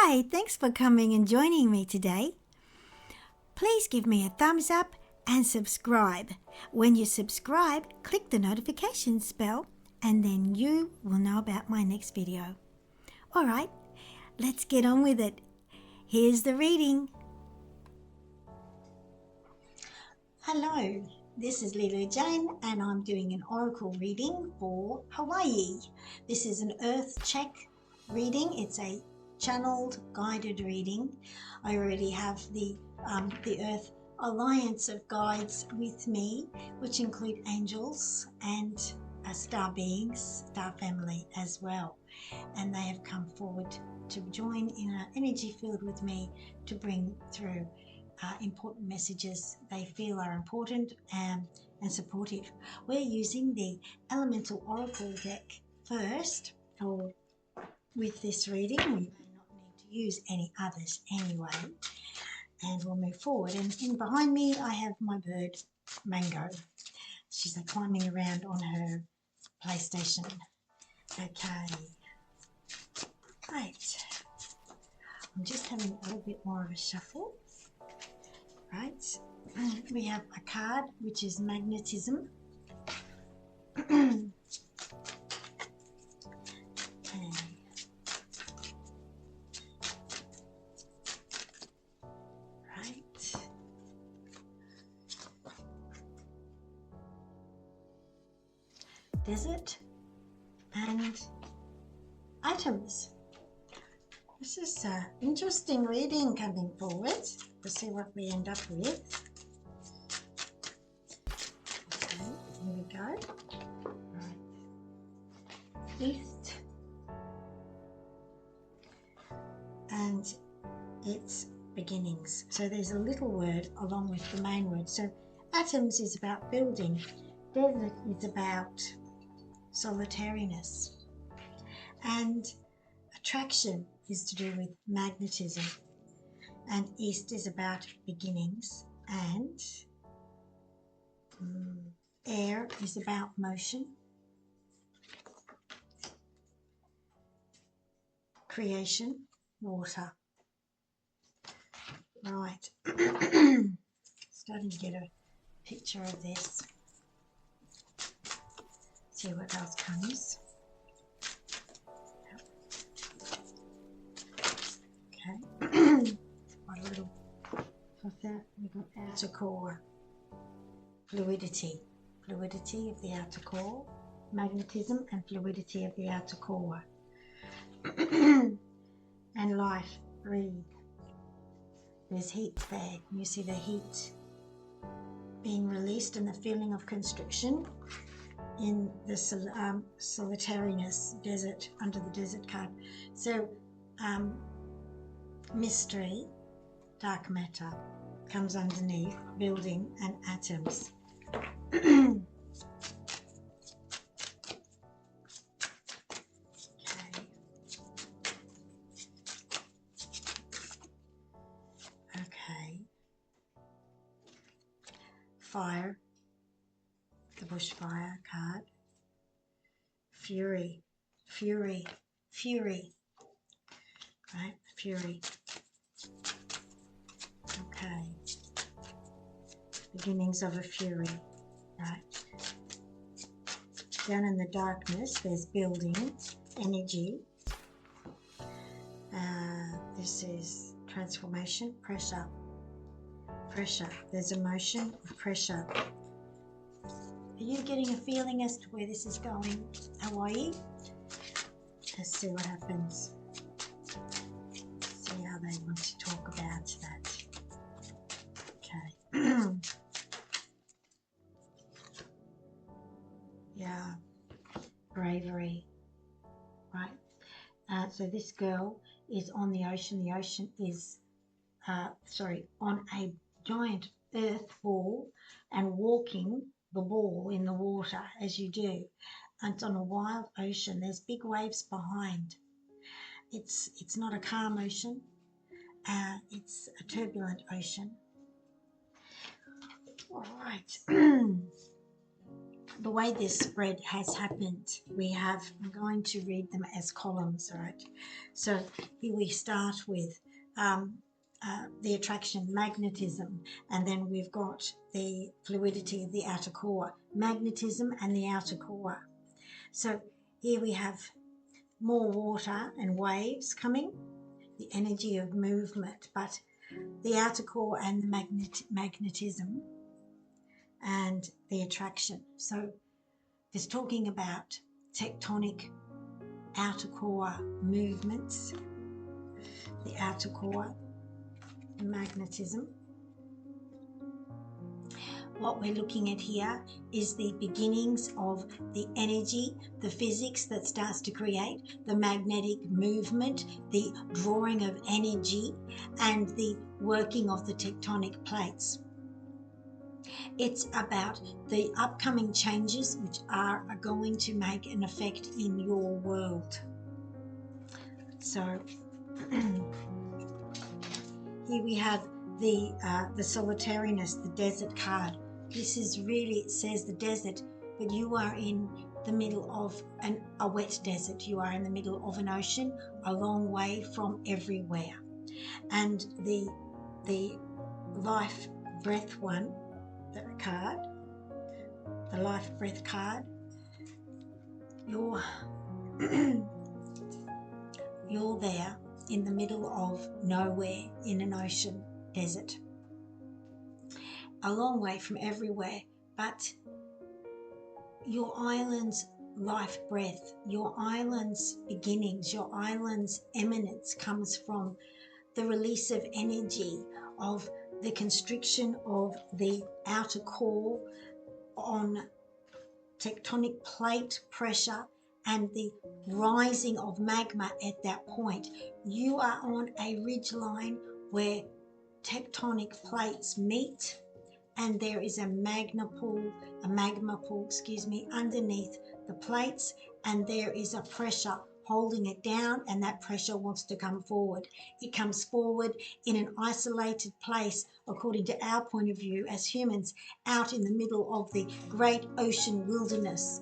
Hi, thanks for coming and joining me today. Please give me a thumbs up and subscribe. When you subscribe, click the notifications bell and then you will know about my next video. Alright, let's get on with it. Here's the reading. Hello, this is Leeloo Jane and I'm doing an oracle reading for Hawaii. This is an earth check reading. It's a channeled guided reading. I already have the Earth Alliance of guides with me, which include angels and star beings, star family as well. And they have come forward to join in an energy field with me to bring through important messages they feel are important and supportive. We're using the Elemental Oracle deck first, or with this reading. We may not need to use any others anyway. And we'll move forward. And in behind me, I have my bird, Mango. She's climbing around on her PlayStation. Okay. Right. I'm just having a little bit more of a shuffle. Right. We have a card, which is magnetism. Desert and atoms. This is an interesting reading coming forward. Let's see what we end up with. Okay, here we go. Right. East. And its beginnings. So there's a little word along with the main word. So atoms is about building. Desert is about solitariness, and attraction is to do with magnetism, and east is about beginnings, and air is about motion, creation, water. Right. Starting to get a picture of this. See what else comes. Okay. Got a little of that. We've got outer core. Fluidity. Fluidity of the outer core. Magnetism and fluidity of the outer core. And life. Breathe. There's heat there. You see the heat being released and the feeling of constriction in the solitariness, desert, under the desert card. So mystery, dark matter comes underneath, building and atoms. Okay. Okay. Fire. The bushfire card. Fury, fury, fury, right? Fury. Okay. Beginnings of a fury, right? Down in the darkness, there's building, energy. This is transformation, pressure, pressure. There's emotion of pressure. Are you getting a feeling as to where this is going, Hawaii? Let's see what happens. See how they want to talk about that. Okay. Yeah. Bravery. Right. So this girl is on the ocean. The ocean is, on a giant earth ball and walking the ball in the water as you do. And it's on a wild ocean. There's big waves behind. It's not a calm ocean. It's a turbulent ocean. All right. the way this spread has happened, I'm going to read them as columns, right? So here we start with the attraction, magnetism, and then we've got the fluidity of the outer core, magnetism and the outer core. So here we have more water and waves coming, the energy of movement, but the outer core and the magnetism and the attraction. So it's talking about tectonic outer core movements, the outer core, the magnetism. What we're looking at here is the beginnings of the energy, the physics that starts to create, the magnetic movement, the drawing of energy, and the working of the tectonic plates. It's about the upcoming changes which are going to make an effect in your world. So here we have the solitariness, the desert card. This is really, it says the desert, but you are in the middle of a wet desert. You are in the middle of an ocean, a long way from everywhere. And the life breath one, the card, the life breath card, you're you're there in the middle of nowhere in an ocean desert, a long way from everywhere, but your island's life breath, your island's beginnings, your island's eminence comes from the release of energy, of the constriction of the outer core on tectonic plate pressure and the rising of magma at that point. You are on a ridge line where tectonic plates meet, and there is a magma pool, underneath the plates, and there is a pressure holding it down, and that pressure wants to come forward. It comes forward in an isolated place, according to our point of view as humans, out in the middle of the great ocean wilderness.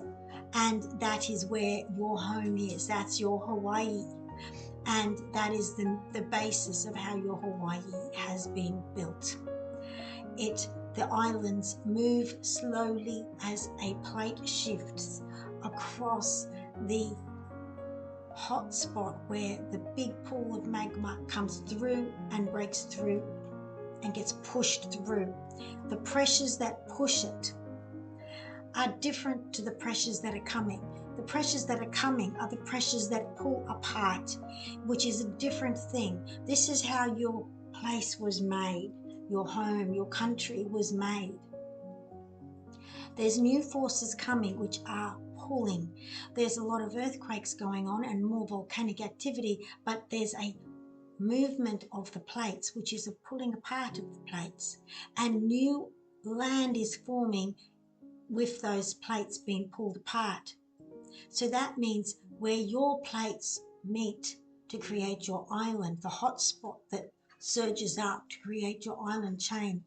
And that is where your home is. That's your Hawaii. And that is the basis of how your Hawaii has been built. The islands move slowly as a plate shifts across the hot spot where the big pool of magma comes through and breaks through and gets pushed through. The pressures that push it are different to the pressures that are coming. The pressures that are coming are the pressures that pull apart, which is a different thing. This is how your place was made, your home, your country was made. There's new forces coming which are pulling. There's a lot of earthquakes going on and more volcanic activity, but there's a movement of the plates, which is a pulling apart of the plates, and new land is forming with those plates being pulled apart. So that means where your plates meet to create your island, the hot spot that surges up to create your island chain,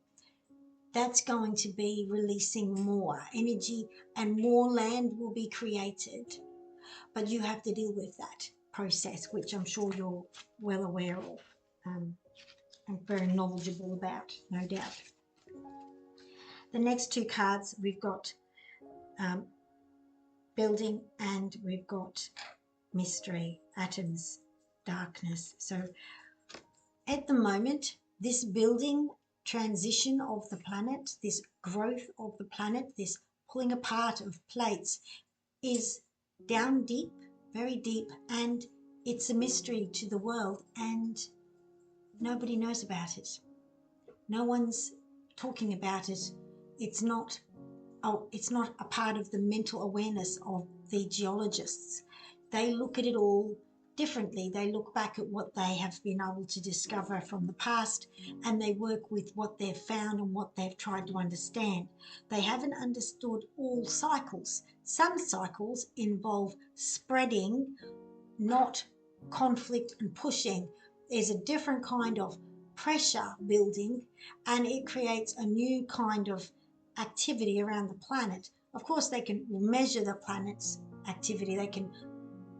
that's going to be releasing more energy and more land will be created. But you have to deal with that process, which I'm sure you're well aware of and very knowledgeable about, no doubt. The next two cards, we've got building and we've got mystery, atoms, darkness. So at the moment, this building transition of the planet, this growth of the planet, this pulling apart of plates is down deep, very deep, and it's a mystery to the world and nobody knows about it. No one's talking about it. It's not a part of the mental awareness of the geologists. They look at it all differently. They look back at what they have been able to discover from the past and they work with what they've found and what they've tried to understand. They haven't understood all cycles. Some cycles involve spreading, not conflict and pushing. There's a different kind of pressure building and it creates a new kind of activity around the planet. Of course, they can measure the planet's activity. They can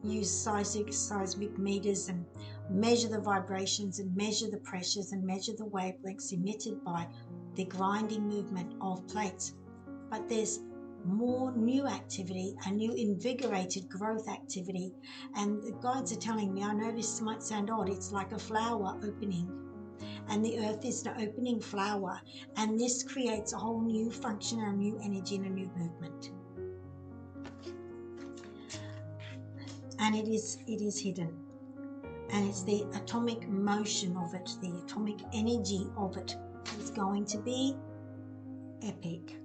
use seismic meters and measure the vibrations and measure the pressures and measure the wavelengths emitted by the grinding movement of plates. But there's more new activity, a new invigorated growth activity. And the guides are telling me, I know this might sound odd, it's like a flower opening. And the earth is the opening flower. And this creates a whole new function, a new energy, and a new movement. And it is hidden. And it's the atomic motion of it, the atomic energy of it is going to be epic.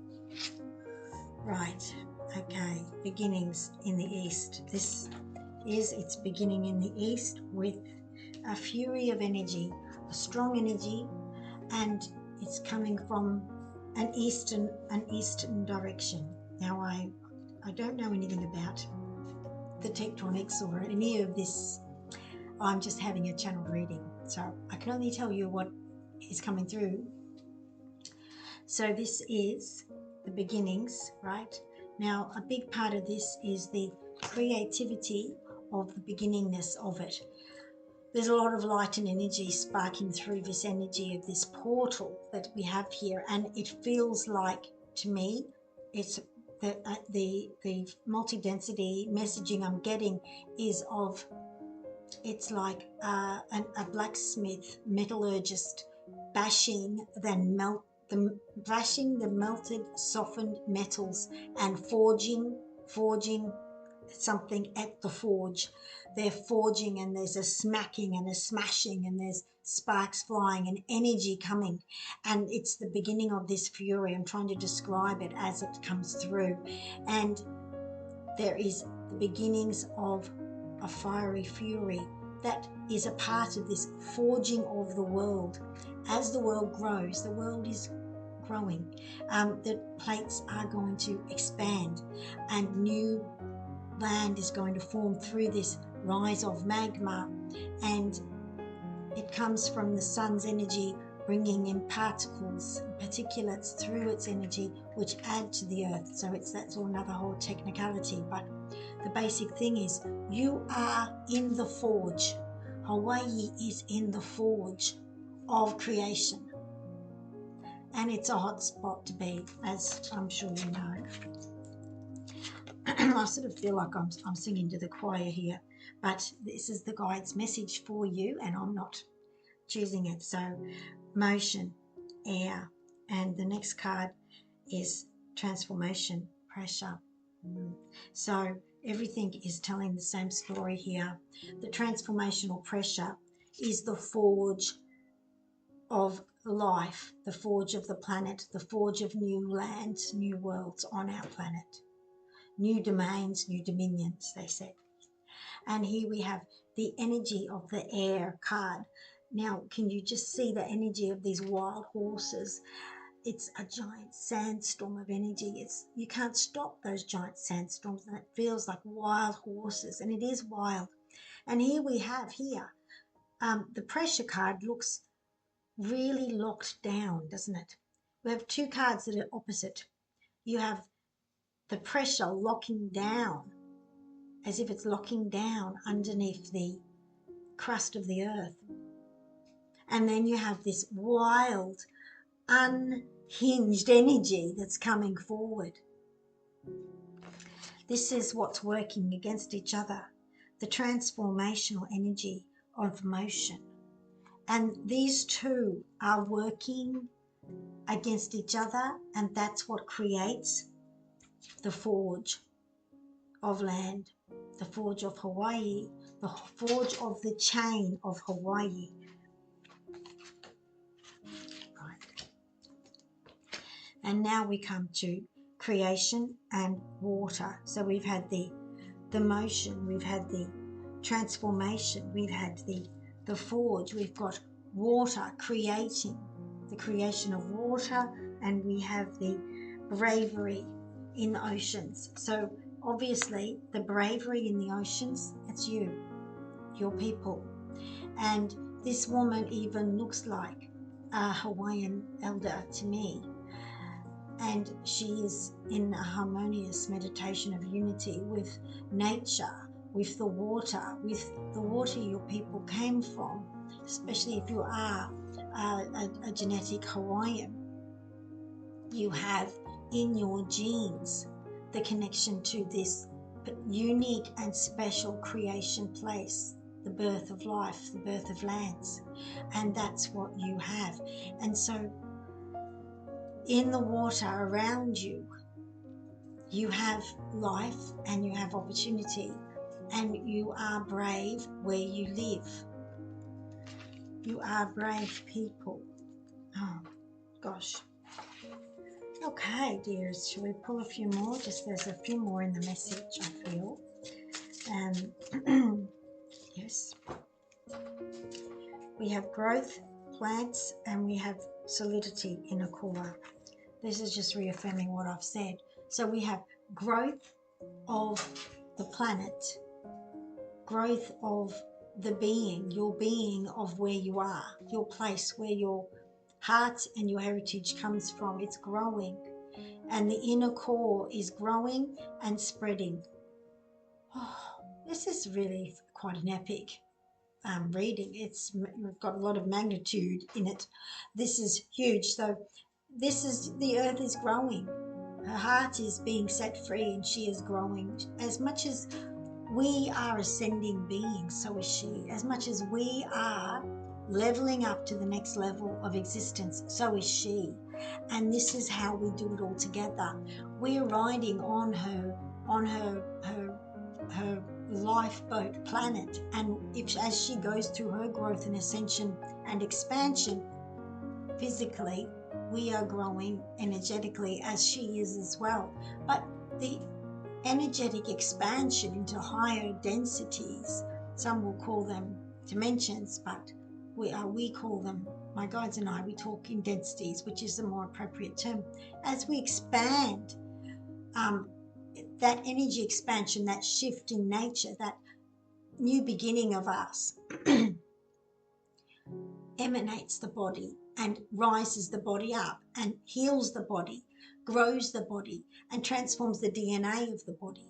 Right, okay, beginnings in the east. This is its beginning in the east with a fury of energy, a strong energy, and it's coming from an eastern direction. Now I don't know anything about the tectonics or any of this. I'm just having a channeled reading, so I can only tell you what is coming through. So this is the beginnings, right? Now, a big part of this is the creativity of the beginningness of it. There's a lot of light and energy sparking through this energy of this portal that we have here, and it feels like, to me, it's the multi-density messaging I'm getting is of, it's like a blacksmith, metallurgist bashing the melted, softened metals and forging something at the forge. They're forging, and there's a smacking and a smashing, and there's sparks flying and energy coming, and it's the beginning of this fury. I'm trying to describe it as it comes through, and there is the beginnings of a fiery fury that is a part of this forging of the world. As the world grows, the world is growing. The plates are going to expand, and new land is going to form through this rise of magma, and it comes from the sun's energy, bringing in particles, particulates through its energy, which add to the earth. So that's all another whole technicality, but the basic thing is you are in the forge. Hawaii is in the forge of creation, and it's a hot spot to be, as I'm sure you know. I sort of feel like I'm singing to the choir here, but this is the guide's message for you, and I'm not choosing it. So motion, air, and the next card is transformation, pressure. So everything is telling the same story here. The transformational pressure is the forge of life, the forge of the planet, the forge of new lands, new worlds on our planet. New domains, new dominions, they said. And here we have the energy of the air card. Now, can you just see the energy of these wild horses? It's a giant sandstorm of energy. You can't stop those giant sandstorms, and it feels like wild horses, and it is wild. And here we have the pressure card looks really locked down, doesn't it? We have two cards that are opposite. You have the pressure locking down, as if it's locking down underneath the crust of the earth. And then you have this wild, unhinged energy that's coming forward. This is what's working against each other, the transformational energy of motion. And these two are working against each other, and that's what creates the forge of land, the forge of Hawaii, the forge of the chain of Hawaii. Right. And now we come to creation and water. So we've had the motion, we've had the transformation, we've had the forge, we've got water creating, the creation of water, and we have the bravery in the oceans. So obviously the bravery in the oceans, it's you, your people. And this woman even looks like a Hawaiian elder to me. and she is in a harmonious meditation of unity with nature, with the water your people came from, especially if you are a genetic Hawaiian. You have in your genes the connection to this unique and special creation place, the birth of life, the birth of lands, and that's what you have. And so in the water around you, you have life and you have opportunity, and you are brave where you live. You are brave people. Oh gosh. Okay, dears, shall we pull a few more? Just there's a few more in the message, I feel. Yes. We have growth, plants, and we have solidity in a core. This is just reaffirming what I've said. So we have growth of the planet, growth of the being, your being of where you are, your place where your heart and your heritage comes from. It's growing, and the inner core is growing and spreading. Oh, this is really quite an epic reading. We've got a lot of magnitude in it. This is huge. So this is, the earth is growing. Her heart is being set free and she is growing. As much as we are ascending beings, so is she. As much as we are leveling up to the next level of existence, so is she. And this is how we do it all together. We're riding on her lifeboat planet, and as she goes through her growth and ascension and expansion physically, we are growing energetically as she is as well. But the energetic expansion into higher densities, some will call them dimensions, but we call them, my guides and I, we talk in densities, which is the more appropriate term. As we expand, that energy expansion, that shift in nature, that new beginning of us emanates the body and rises the body up and heals the body, grows the body, and transforms the DNA of the body.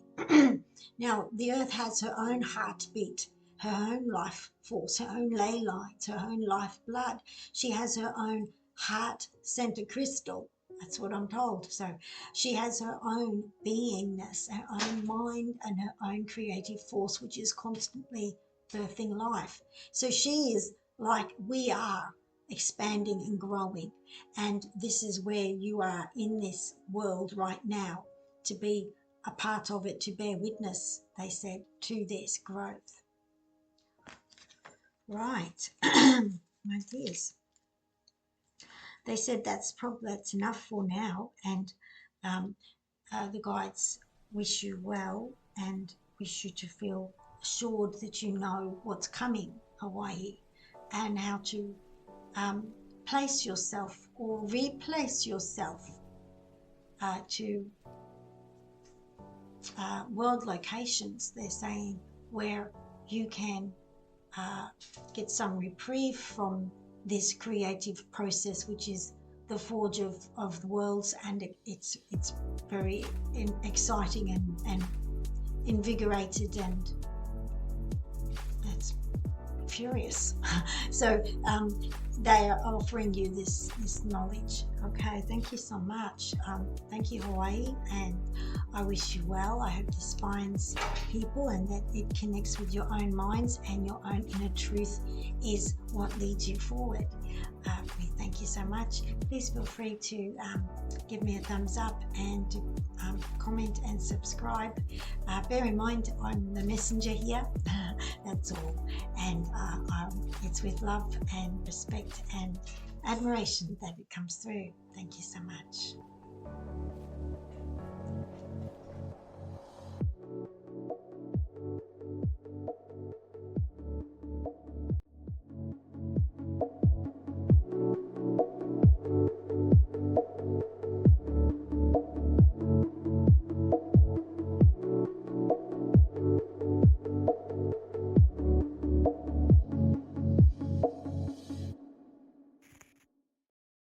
Now, the earth has her own heartbeat, her own life force, her own ley lines, her own life blood. She has her own heart center crystal. That's what I'm told. So she has her own beingness, her own mind, and her own creative force, which is constantly birthing life. So she is like we are, expanding and growing. And this is where you are in this world right now, to be a part of it, to bear witness, they said, to this growth. Right. My dears. They said that's enough for now, and the guides wish you well and wish you to feel assured that you know what's coming, Hawaii, and how to place yourself or replace yourself to world locations, they're saying, where you can get some reprieve from this creative process, which is the forge of the worlds, and it's very exciting and invigorated, and that's furious. So they are offering you this knowledge. Okay, thank you so much. Thank you, Hawaii, and I wish you well. I hope this finds people and that it connects with your own minds, and your own inner truth is what leads you forward. We thank you so much. Please feel free to give me a thumbs up and to comment and subscribe. Bear in mind, I'm the messenger here. That's all. And it's with love and respect and admiration that it comes through. Thank you so much.